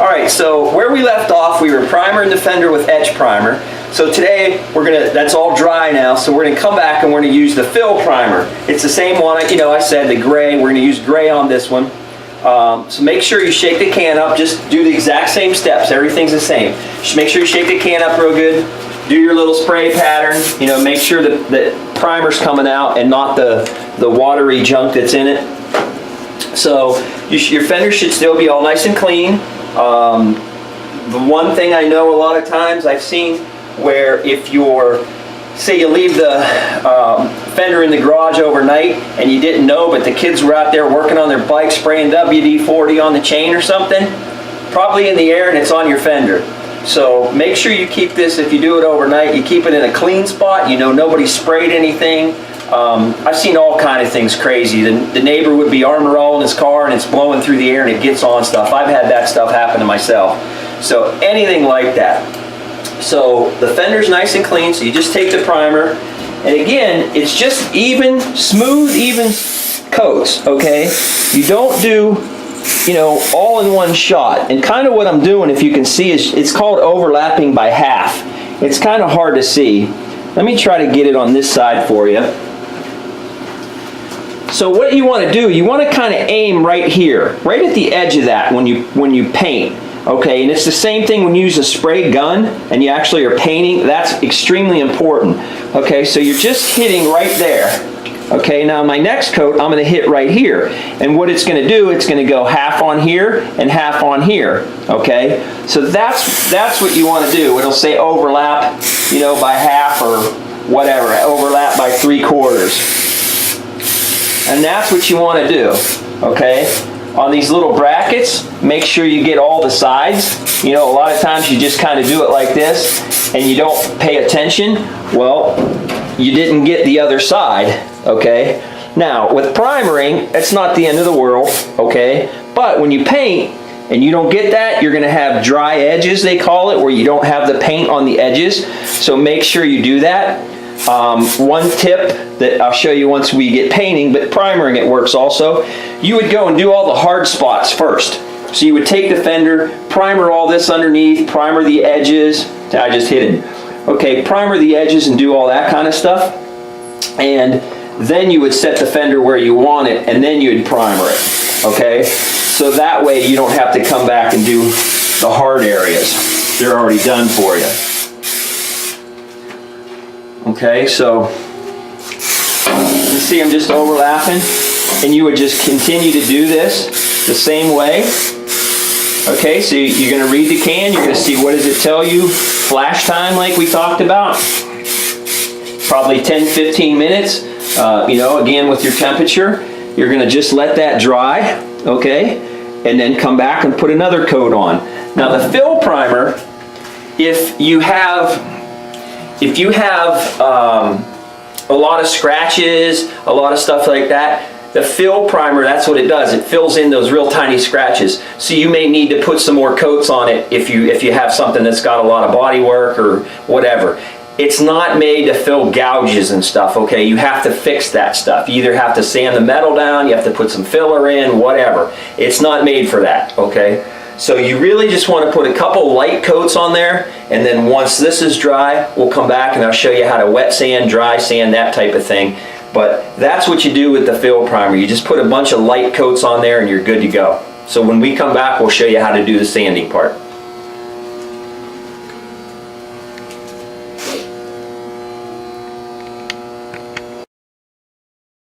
Alright, so where we left off, we were primering the fender with etch primer. So today, that's all dry now, so we're going to come back and we're going to use the fill primer. It's the same one, I said the gray, we're going to use gray on this one. So make sure you shake the can up, just do the exact same steps, everything's the same. Just make sure you shake the can up real good, do your little spray pattern, make sure that the primer's coming out and not the watery junk that's in it. So your fender should still be all nice and clean. The one thing I know a lot of times I've seen where if say you leave the fender in the garage overnight and you didn't know, but the kids were out there working on their bike spraying WD-40 on the chain or something, probably in the air and it's on your fender. So make sure you keep this, if you do it overnight, you keep it in a clean spot, nobody sprayed anything. I've seen all kind of things crazy. The neighbor would be armor all in his car and it's blowing through the air and it gets on stuff. I've had that stuff happen to myself. So anything like that. So the fender's nice and clean, so you just take the primer, and again, it's just smooth, even coats, okay? You don't do, all in one shot. And kind of what I'm doing, if you can see, is it's called overlapping by half. It's kind of hard to see. Let me try to get it on this side for you. So what you want to do, you want to kind of aim right here, right at the edge of that when you paint. Okay, and it's the same thing when you use a spray gun and you actually are painting. That's extremely important. Okay, so you're just hitting right there. Okay, now my next coat, I'm going to hit right here. And what it's going to do, it's going to go half on here and half on here. Okay, so that's what you want to do. It'll say overlap, by half or whatever, overlap by 3/4. And that's what you want to do. Okay. On these little brackets, make sure you get all the sides. A lot of times you just kind of do it like this and you don't pay attention. Well, you didn't get the other side, okay? Now, with primering, it's not the end of the world, okay? But when you paint and you don't get that, you're gonna have dry edges, they call it, where you don't have the paint on the edges. So make sure you do that. One tip that I'll show you once we get painting, but primering it works also. You would go and do all the hard spots first. So you would take the fender, primer all this underneath, primer the edges. I just hit it. Okay, primer the edges and do all that kind of stuff. And then you would set the fender where you want it, and then you'd primer it. Okay, so that way you don't have to come back and do the hard areas. They're already done for you. Okay, so you see I'm just overlapping, and you would just continue to do this the same way. Okay, so you're going to read the can, you're going to see what does it tell you, flash time like we talked about, probably 10-15 minutes, again with your temperature. You're going to just let that dry, okay, and then come back and put another coat on. Now the fill primer, if you have a lot of scratches, a lot of stuff like that, the fill primer, that's what it does. It fills in those real tiny scratches. So you may need to put some more coats on it if you have something that's got a lot of body work or whatever. It's not made to fill gouges and stuff, okay? You have to fix that stuff. You either have to sand the metal down, you have to put some filler in, whatever. It's not made for that, okay? So you really just want to put a couple light coats on there, and then once this is dry, we'll come back and I'll show you how to wet sand, dry sand, that type of thing. But that's what you do with the fill primer. You just put a bunch of light coats on there and you're good to go. So when we come back, we'll show you how to do the sanding part.